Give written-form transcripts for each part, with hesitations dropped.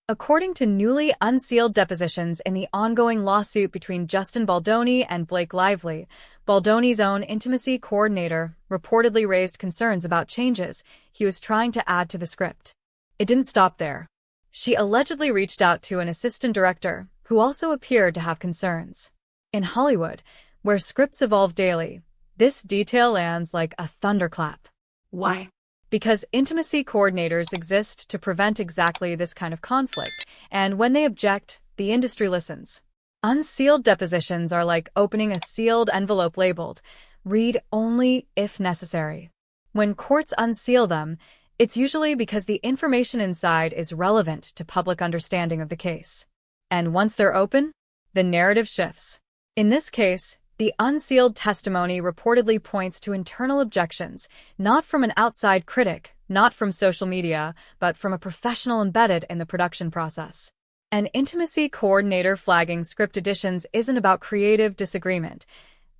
According to newly unsealed depositions in the ongoing lawsuit between Justin Baldoni and Blake Lively, Baldoni's own intimacy coordinator reportedly raised concerns about changes he was trying to add to the script. It didn't stop there. She allegedly reached out to an assistant director who also appeared to have concerns. In Hollywood, where scripts evolve daily, this detail lands like a thunderclap. Why? Because intimacy coordinators exist to prevent exactly this kind of conflict, and when they object, the industry listens. Unsealed depositions are like opening a sealed envelope labeled, "Read only if necessary." When courts unseal them, it's usually because the information inside is relevant to public understanding of the case. And once they're open, the narrative shifts. In this case, the unsealed testimony reportedly points to internal objections, not from an outside critic, not from social media, but from a professional embedded in the production process. An intimacy coordinator flagging script additions isn't about creative disagreement.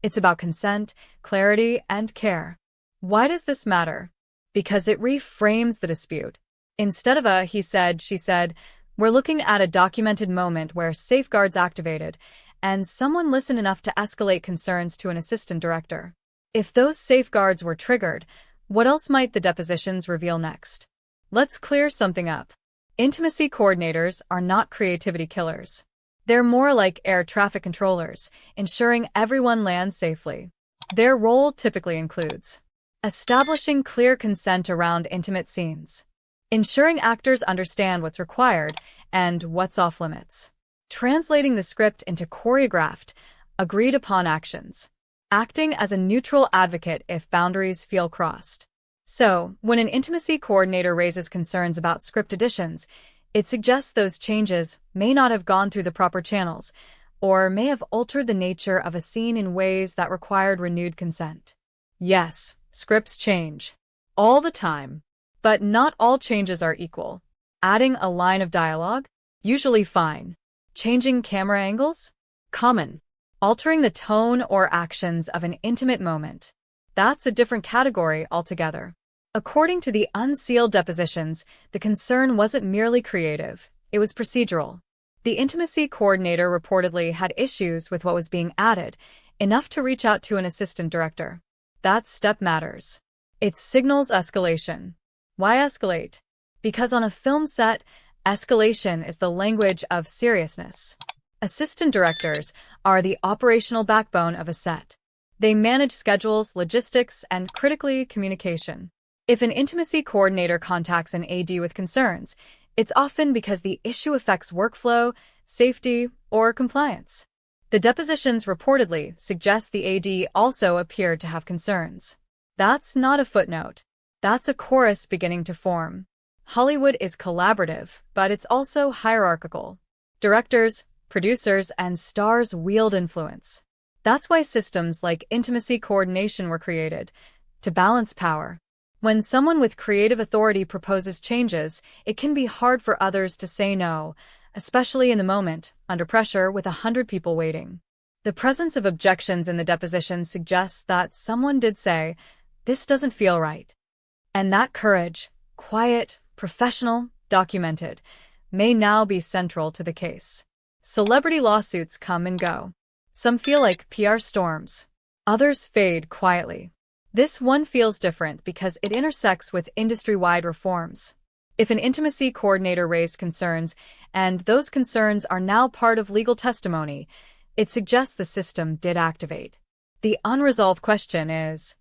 It's about consent, clarity, and care. Why does this matter? Because it reframes the dispute. Instead of a "he said, she said," we're looking at a documented moment where safeguards activated, and someone listened enough to escalate concerns to an assistant director. If those safeguards were triggered, what else might the depositions reveal next? Let's clear something up. Intimacy coordinators are not creativity killers. They're more like air traffic controllers, ensuring everyone lands safely. Their role typically includes establishing clear consent around intimate scenes, ensuring actors understand what's required and what's off-limits, translating the script into choreographed, agreed-upon actions, acting as a neutral advocate if boundaries feel crossed. So, when an intimacy coordinator raises concerns about script additions, it suggests those changes may not have gone through the proper channels, or may have altered the nature of a scene in ways that required renewed consent. Yes, scripts change. All the time. But not all changes are equal. Adding a line of dialogue? Usually fine. Changing camera angles? Common. Altering the tone or actions of an intimate moment? That's a different category altogether. According to the unsealed depositions, the concern wasn't merely creative, it was procedural. The intimacy coordinator reportedly had issues with what was being added, enough to reach out to an assistant director. That step matters. It signals escalation. Why escalate? Because on a film set, escalation is the language of seriousness. Assistant directors are the operational backbone of a set. They manage schedules, logistics, and critically, communication. If an intimacy coordinator contacts an AD with concerns, it's often because the issue affects workflow, safety, or compliance. The depositions reportedly suggest the AD also appeared to have concerns. That's not a footnote. That's a chorus beginning to form. Hollywood is collaborative, but it's also hierarchical. Directors, producers, and stars wield influence. That's why systems like intimacy coordination were created, to balance power. When someone with creative authority proposes changes, it can be hard for others to say no, especially in the moment, under pressure with 100 people waiting. The presence of objections in the deposition suggests that someone did say, "This doesn't feel right." And that courage, quiet, professional, documented, may now be central to the case. Celebrity lawsuits come and go. Some feel like PR storms. Others fade quietly. This one feels different because it intersects with industry-wide reforms. If an intimacy coordinator raised concerns, and those concerns are now part of legal testimony, it suggests the system did activate. The unresolved question is,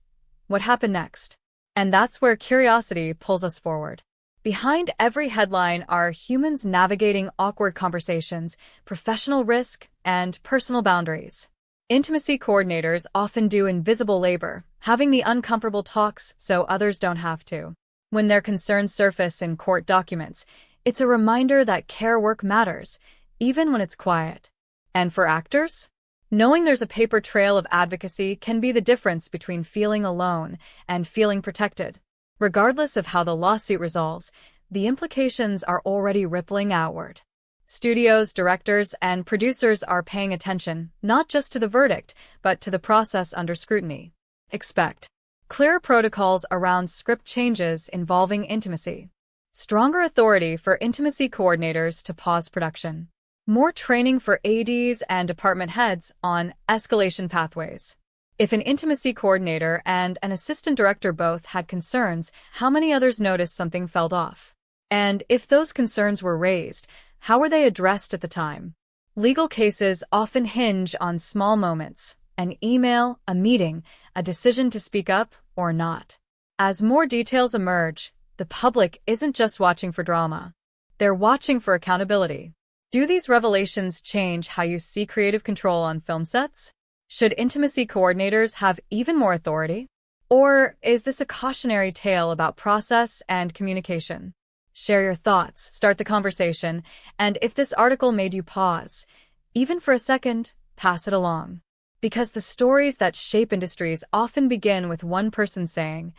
what happened next? And that's where curiosity pulls us forward. Behind every headline are humans navigating awkward conversations, professional risk, and personal boundaries. Intimacy coordinators often do invisible labor, having the uncomfortable talks so others don't have to. When their concerns surface in court documents, it's a reminder that care work matters, even when it's quiet. And for actors? Knowing there's a paper trail of advocacy can be the difference between feeling alone and feeling protected. Regardless of how the lawsuit resolves, the implications are already rippling outward. Studios, directors, and producers are paying attention, not just to the verdict, but to the process under scrutiny. Expect clear protocols around script changes involving intimacy. Stronger authority for intimacy coordinators to pause production. More training for ADs and department heads on escalation pathways. If an intimacy coordinator and an assistant director both had concerns, how many others noticed something fell off? And if those concerns were raised, how were they addressed at the time? Legal cases often hinge on small moments: an email, a meeting, a decision to speak up or not. As more details emerge, the public isn't just watching for drama. They're watching for accountability. Do these revelations change how you see creative control on film sets? Should intimacy coordinators have even more authority? Or is this a cautionary tale about process and communication? Share your thoughts, start the conversation, and if this article made you pause, even for a second, pass it along. Because the stories that shape industries often begin with one person saying,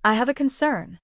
"I have a concern."